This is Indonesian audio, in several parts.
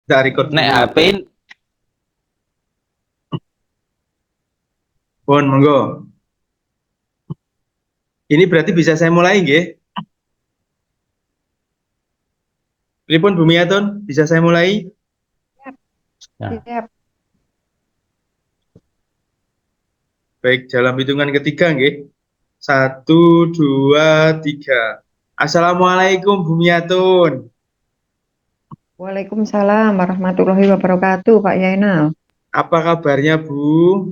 Tak record Nek dulu. HP Pun, monggo. Ini berarti bisa saya mulai nggih? Pripun Bumiatun, bisa saya mulai? Siap, ya. siap. Baik, dalam hitungan ketiga nggih. Satu, dua, tiga. Assalamualaikum Bumiatun. Waalaikumsalam warahmatullahi wabarakatuh, Pak Yainal. Apa kabarnya Bu?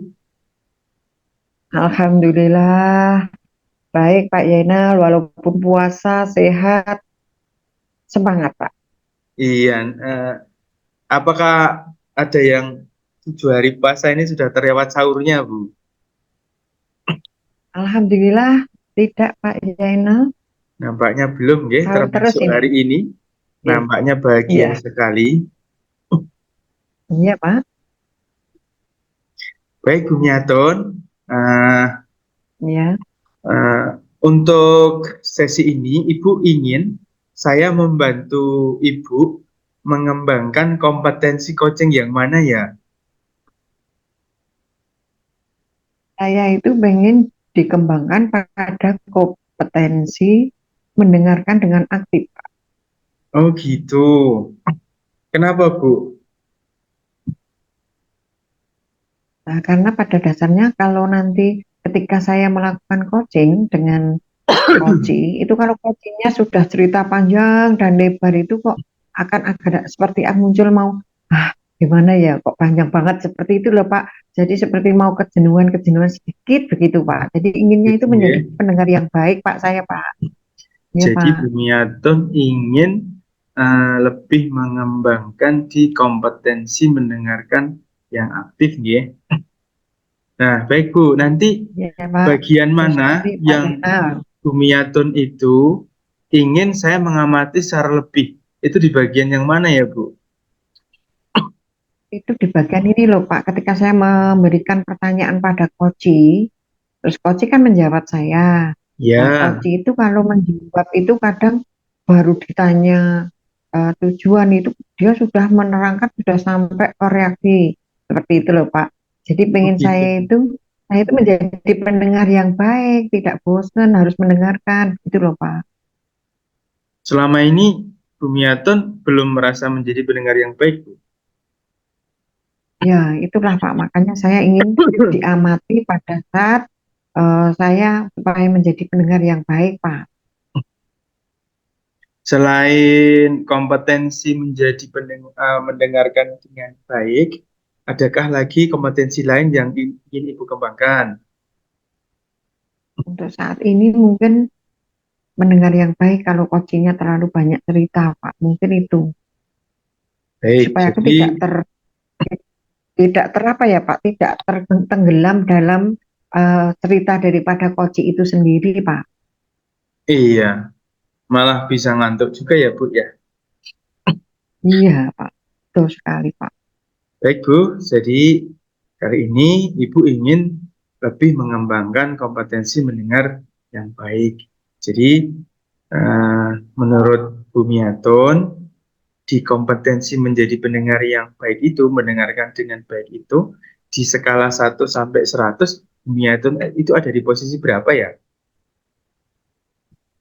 Alhamdulillah, baik Pak Yainal, walaupun puasa, sehat, semangat Pak. Iya, apakah ada yang 7 hari puasa ini sudah terlewat sahurnya Bu? Alhamdulillah, tidak Pak Yainal, Nampaknya belum nggih, sahur terus termasuk ini. hari ini. Iya, Nampaknya bahagia iya, sekali. iya Pak, Baik Bumiatun, eh, iya. Eh, untuk sesi ini, Ibu ingin saya membantu Ibu mengembangkan kompetensi coaching yang mana ya? Saya itu pengen dikembangkan pada kompetensi mendengarkan dengan aktif, Pak. Oh gitu. Kenapa Bu? Nah, karena pada dasarnya kalau nanti ketika saya melakukan coaching dengan itu kalau coachingnya sudah cerita panjang dan lebar itu kok akan agak seperti muncul mau gimana ya kok panjang banget seperti itu loh Pak. Jadi seperti mau kejenuhan sedikit begitu Pak. Jadi inginnya itu Gitu ya. menjadi pendengar yang baik Pak saya Pak. Ya Jadi Pak. Bumiatun ingin lebih mengembangkan di kompetensi mendengarkan yang aktif ya. Nah, baik Bu, nanti Ya Pak. bagian Betul mana sekali Pak yang Zainal. Bumiatun itu ingin saya mengamati secara lebih? Itu di bagian yang mana ya, Bu? Itu di bagian ini loh Pak. Ketika saya memberikan pertanyaan pada coach, terus coach kan menjawab saya. Nah, Ya, coach itu kalau menjawab itu kadang baru ditanya tujuan itu dia sudah menerangkan sudah sampai ke reaksi seperti itu loh Pak. Jadi pengen begitu. saya itu menjadi pendengar yang baik, tidak bosan harus mendengarkan itu loh Pak. Selama ini Bumiatun belum merasa menjadi pendengar yang baik, Bu. Ya itulah Pak. Makanya saya ingin diamati pada saat saya supaya menjadi pendengar yang baik Pak. Selain kompetensi menjadi mendengarkan dengan baik, adakah lagi kompetensi lain yang ingin Ibu kembangkan? Untuk saat ini mungkin mendengar yang baik kalau coachingnya terlalu banyak cerita Pak. Mungkin itu Baik, supaya aku jadi tidak terapa ya Pak, tidak tenggelam dalam cerita daripada koci itu sendiri Pak. iya, malah bisa ngantuk juga ya, Bu ya. Iya Pak, betul sekali Pak. Baik Bu, jadi kali ini Ibu ingin lebih mengembangkan kompetensi mendengar yang baik. Jadi menurut Bumiatun, di kompetensi menjadi pendengar yang baik itu, mendengarkan dengan baik itu, di skala 1 sampai 100, Bumiatun itu ada di posisi berapa ya?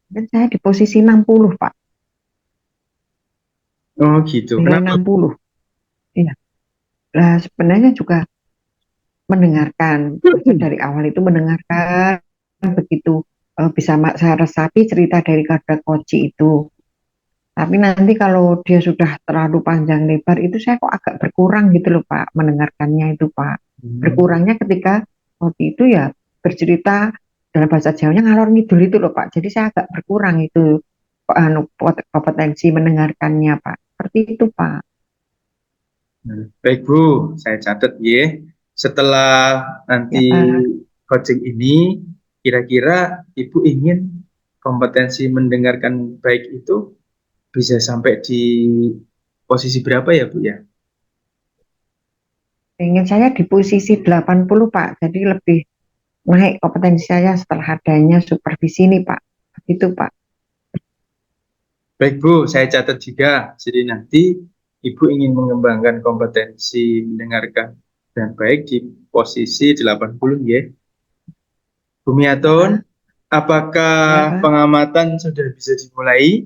Dan saya di posisi 60 Pak, Oh gitu, nilai kenapa? 60. Iya. Nah, sebenarnya juga mendengarkan, maksud dari awal itu mendengarkan begitu bisa saya resapi cerita dari kata koci itu. Tapi nanti kalau dia sudah terlalu panjang lebar itu saya kok agak berkurang gitu loh Pak, mendengarkannya itu Pak. Hmm, Berkurangnya ketika waktu itu ya bercerita dalam bahasa Jawanya ngalor ngidul itu loh Pak. Jadi saya agak berkurang itu kompetensi mendengarkannya Pak. Seperti itu Pak. baik Bu, saya catat ya. Setelah nanti Ya Pak. coaching ini, kira-kira Ibu ingin kompetensi mendengarkan baik itu bisa sampai di posisi berapa ya Bu ya? Ingin saya di posisi 80 Pak. Jadi lebih naik kompetensi saya setelah adanya supervisi ini Pak. Begitu Pak. Baik Bu, saya catat juga. Jadi nanti Ibu ingin mengembangkan kompetensi mendengarkan dan baik di posisi 80 ya. Bumiatun, Ya, apakah ya Pak. pengamatan sudah bisa dimulai?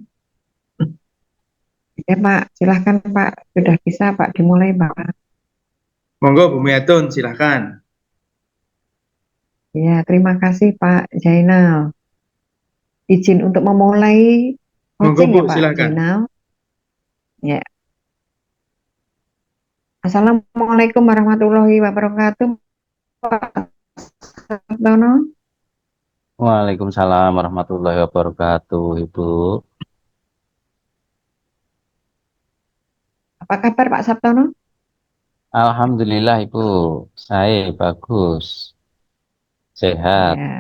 Ya Pak, silahkan Pak. Sudah bisa Pak, dimulai Pak. Monggo Bumiatun, silahkan. Ya, terima kasih Pak Jainal. Izin untuk memulai Monggo coaching Bu, ya Pak silahkan. Jainal. Ya, Assalamualaikum warahmatullahi wabarakatuh Pak Sabtono. Waalaikumsalam warahmatullahi wabarakatuh, Ibu. Apa kabar Pak Sabtono? Alhamdulillah, Ibu. Saya bagus, sehat. Ya,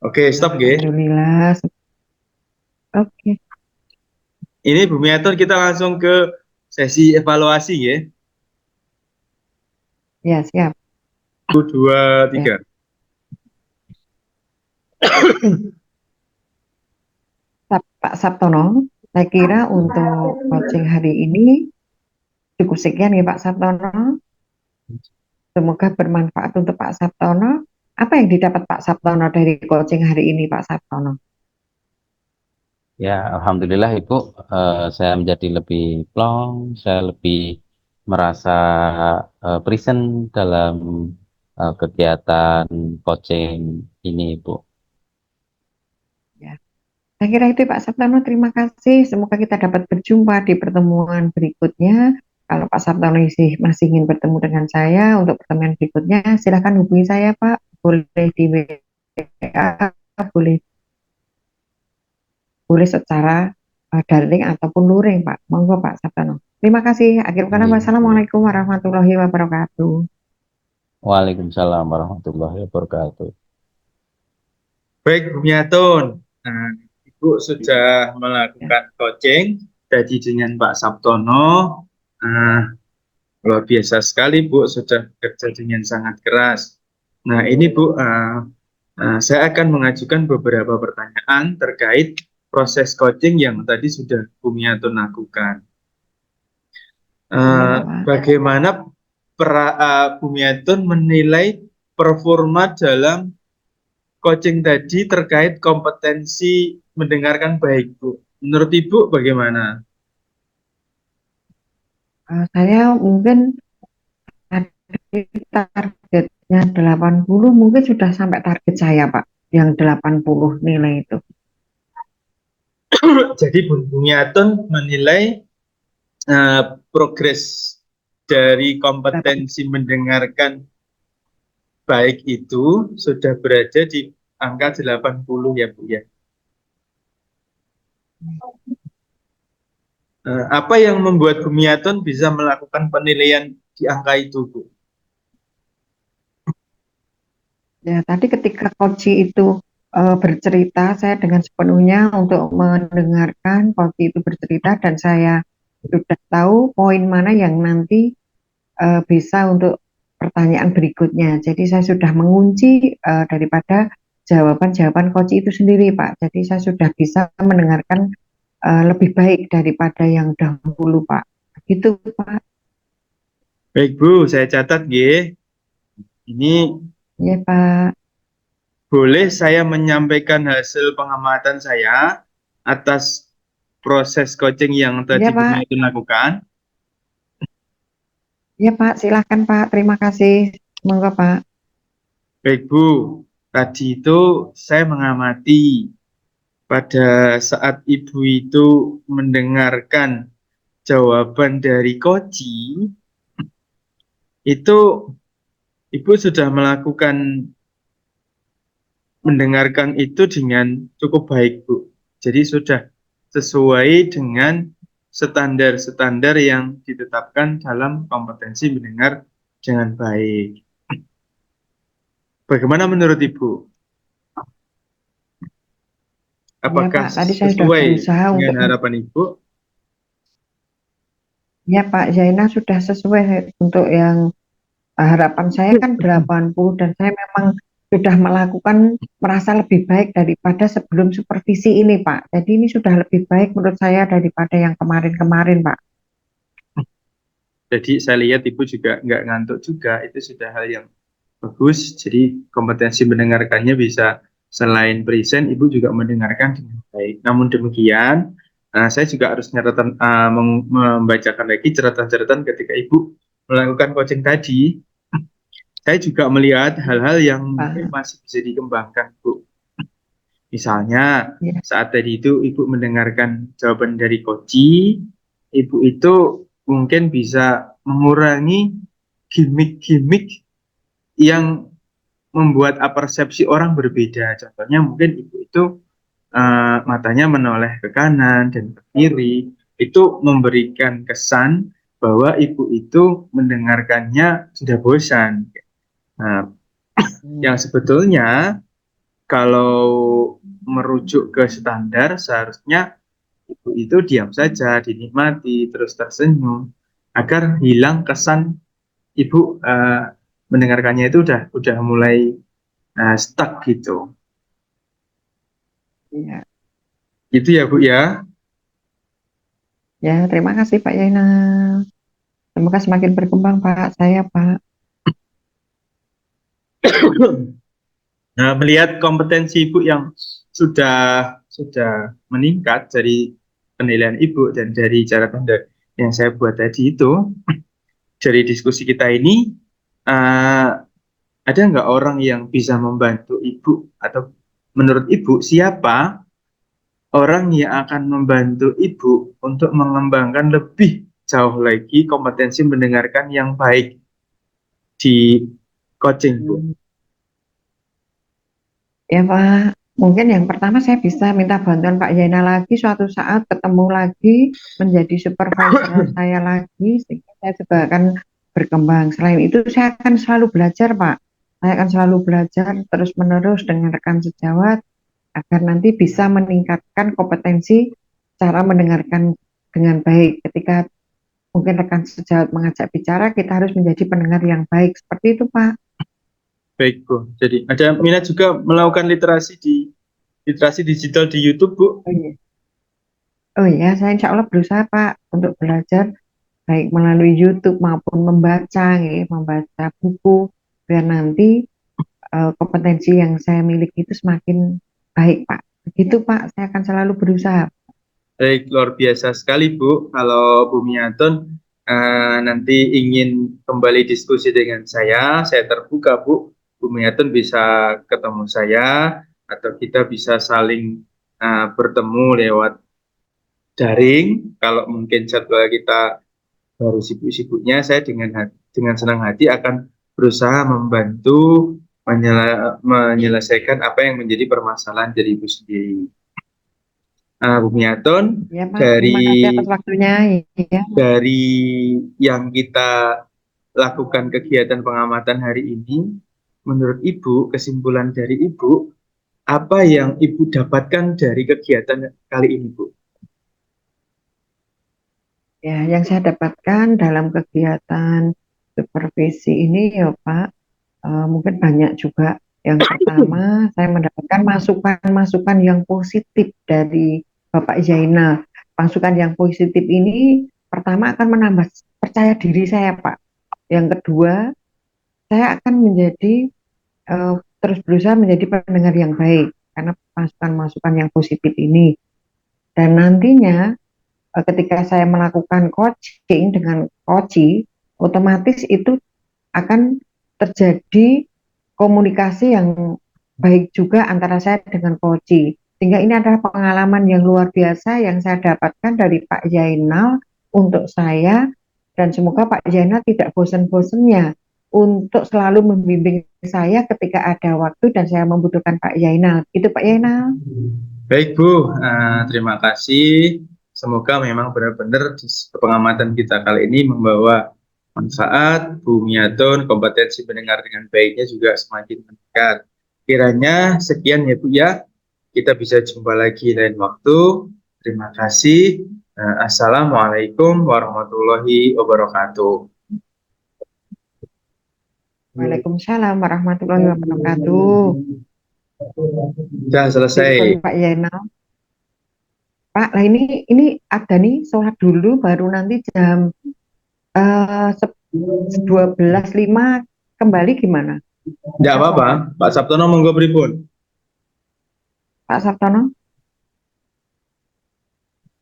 Oke, stop ya. Alhamdulillah. Oke, Ini Bumiatun kita langsung ke sesi evaluasi ya. ya siap. 1, 2, Ya. 3. Pak Sabtono, saya kira untuk coaching hari ini cukup sekian ya Pak Sabtono. Semoga bermanfaat untuk Pak Sabtono. Apa yang didapat Pak Sabtono dari coaching hari ini Pak Sabtono? Ya, Alhamdulillah, Ibu. Saya menjadi lebih plong, saya lebih merasa present dalam kegiatan coaching ini, Ibu. Ya. Saya kira itu Pak Sabtono, terima kasih. Semoga kita dapat berjumpa di pertemuan berikutnya. Kalau Pak Sabtono masih ingin bertemu dengan saya untuk pertemuan berikutnya, silakan hubungi saya Pak. Boleh di WA, boleh boleh secara daring ataupun luring Pak. Monggo Pak Sabtono. Terima kasih. Akhir kata, Iya, Ibu. wassalamualaikum warahmatullahi wabarakatuh. Waalaikumsalam warahmatullahi wabarakatuh. Baik Bumiatun, nah, Ibu sudah Ya. melakukan coaching tadi dengan Pak Sabtono. Nah, luar biasa sekali Bu, sudah bekerja dengan sangat keras. Nah ini Bu, saya akan mengajukan beberapa pertanyaan terkait proses coaching yang tadi sudah Bumiatun lakukan. Boleh Pak. Bagaimana Bumiatun menilai performa dalam coaching tadi terkait kompetensi mendengarkan baik, Bu? Menurut Ibu bagaimana? Saya mungkin tadi targetnya 80, mungkin sudah sampai target saya Pak, yang 80 nilai itu. Jadi Bumiatun menilai progres dari kompetensi mendengarkan baik itu sudah berada di angka 80 ya Bu ya. Apa yang membuat Bumiatun bisa melakukan penilaian di angka itu, Bu? Ya, tadi ketika coach itu bercerita, saya dengan sepenuhnya untuk mendengarkan coach itu bercerita dan saya sudah tahu poin mana yang nanti bisa untuk pertanyaan berikutnya. Jadi saya sudah mengunci daripada jawaban-jawaban coach itu sendiri, Pak. Jadi saya sudah bisa mendengarkan lebih baik daripada yang dahulu, Pak. Gitu, Pak. Baik Bu, saya catat G. Ini Ya, Pak. boleh saya menyampaikan hasil pengamatan saya atas proses coaching yang Ya, tadi Pak. Bumiatun lakukan. Ya, Pak. Silahkan, Pak. Terima kasih. Semoga, Pak. Baik Bu, tadi itu saya mengamati pada saat Ibu itu mendengarkan jawaban dari Koci, itu Ibu sudah melakukan mendengarkan itu dengan cukup baik, Bu. Jadi sudah sesuai dengan standar-standar yang ditetapkan dalam kompetensi mendengar dengan baik. Bagaimana menurut Ibu? Ya, Apakah Pak. Tadi saya sudah sesuai berusaha untuk. dengan harapan Ibu? Ya, Pak Zainal sudah sesuai untuk yang harapan saya kan 80 dan saya memang sudah melakukan merasa lebih baik daripada sebelum supervisi ini, Pak. Jadi ini sudah lebih baik menurut saya daripada yang kemarin-kemarin, Pak. Jadi saya lihat Ibu juga nggak ngantuk juga, itu sudah hal yang bagus. Jadi kompetensi mendengarkannya bisa selain present, Ibu juga mendengarkan dengan baik. Namun demikian, saya juga harus membacakan lagi catatan-catatan ketika Ibu melakukan coaching tadi. Saya juga melihat hal-hal yang mungkin Pak. masih bisa dikembangkan, Bu. Misalnya, Ya. saat tadi itu Ibu mendengarkan jawaban dari Koci, Ibu itu mungkin bisa mengurangi gimmick-gimmick yang membuat persepsi orang berbeda. Contohnya mungkin Ibu itu matanya menoleh ke kanan dan ke kiri, itu memberikan kesan bahwa Ibu itu mendengarkannya sudah bosan. Nah, yang sebetulnya kalau merujuk ke standar seharusnya Ibu itu diam saja, dinikmati, terus tersenyum agar hilang kesan Ibu mendengarkannya itu udah mulai stuck gitu. Ya. Itu ya Bu ya. Ya, terima kasih Pak Yainal. Semoga semakin berkembang Pak, saya Pak. Nah, melihat kompetensi Ibu yang sudah meningkat dari penilaian Ibu dan dari catatan yang saya buat tadi itu, dari diskusi kita ini, uh, ada nggak orang yang bisa membantu Ibu? Atau menurut Ibu, siapa orang yang akan membantu Ibu untuk mengembangkan lebih jauh lagi kompetensi mendengarkan yang baik di coaching, Bu? Ya Pak, mungkin yang pertama saya bisa minta bantuan Pak Yainal lagi suatu saat ketemu lagi menjadi supervisor saya lagi sehingga saya juga akan berkembang. Selain itu saya akan selalu belajar Pak. Saya akan selalu belajar terus-menerus dengan rekan sejawat agar nanti bisa meningkatkan kompetensi cara mendengarkan dengan baik. Ketika mungkin rekan sejawat mengajak bicara, kita harus menjadi pendengar yang baik. Seperti itu Pak. Baik, Bu. Jadi ada minat juga melakukan literasi digital di YouTube, Bu. Oh iya. Oh iya, saya insya Allah berusaha Pak untuk belajar baik melalui YouTube maupun membaca, ya, membaca buku biar nanti kompetensi yang saya miliki itu semakin baik Pak. Begitu Pak, saya akan selalu berusaha. Baik, luar biasa sekali, Bu. Kalau Bu Miatun nanti ingin kembali diskusi dengan saya terbuka, Bu. Bu Miatun bisa ketemu saya atau kita bisa saling bertemu lewat daring. Kalau mungkin jadwal kita baru sibuk-sibuknya, saya dengan senang hati akan berusaha membantu menyelesaikan apa yang menjadi permasalahan dari Ibu sendiri. Bu Miatun, Ya Pak, terima dari kasih atas waktunya. Ya, dari yang kita lakukan kegiatan pengamatan hari ini, menurut Ibu, kesimpulan dari Ibu, apa yang Ibu dapatkan dari kegiatan kali ini, Bu? ya, yang saya dapatkan dalam kegiatan supervisi ini ya Pak, mungkin banyak juga. Yang pertama, saya mendapatkan masukan-masukan yang positif dari Bapak Zainal. Masukan yang positif ini pertama akan menambah percaya diri saya, Pak. Yang kedua, saya akan menjadi terus berusaha menjadi pendengar yang baik karena masukan-masukan yang positif ini. Dan nantinya ketika saya melakukan coaching dengan coach, otomatis itu akan terjadi komunikasi yang baik juga antara saya dengan Koci. Sehingga ini adalah pengalaman yang luar biasa yang saya dapatkan dari Pak Zainal untuk saya dan semoga Pak Zainal tidak bosan-bosannya untuk selalu membimbing saya ketika ada waktu dan saya membutuhkan Pak Zainal. Itu Pak Zainal. Baik, Bu. Terima kasih. Semoga memang benar-benar pengamatan kita kali ini membawa manfaat. Bu Miatun, kompetensi mendengar dengan baiknya juga semakin meningkat. Kiranya sekian ya, Bu ya. Kita bisa jumpa lagi lain waktu. Terima kasih. Assalamualaikum warahmatullahi wabarakatuh. Waalaikumsalam warahmatullahi wabarakatuh. Sudah selesai. Pak Zainal. Pak, lah ini ada nih sholat dulu baru nanti jam 12.5 kembali gimana, Enggak apa-apa, Pak Sabtono monggo pripun. Pak Sabtono?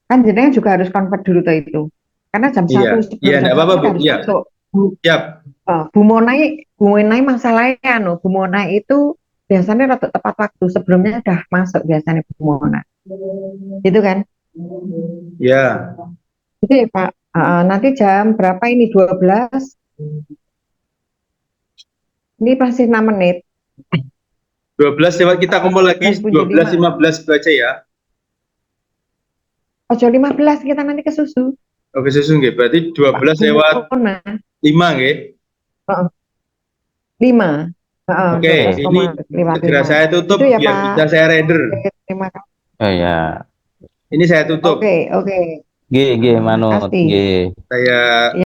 Kan jenengan juga harus convert dulu tuh itu. Karena jam Iya, 1 iya sebelum jam enggak 1 apa-apa kita Bu. harus Iya, masuk. siap. Bu Monai masalahnya Bu Monai itu biasanya rada tepat waktu, sebelumnya udah masuk biasanya Bu Monai. Gitu kan? Ya, Itu ya Pak. Nanti jam berapa ini? 12. Ini pasti 6 menit. 12 lewat kita kumpul lagi 12.75. 12.15 itu aja ya. Ojo 15 kita nanti ke susu. Oke, susun nggih. Berarti Pak 12 Bu lewat Mona. 5 nggih. 5. Oke, ini segera 12,55. saya tutup Itu ya biar Pak. bisa saya render. Oke, terima kasih. Oh ya, Ini saya tutup. Oke. G, manut, Kasih. G. Saya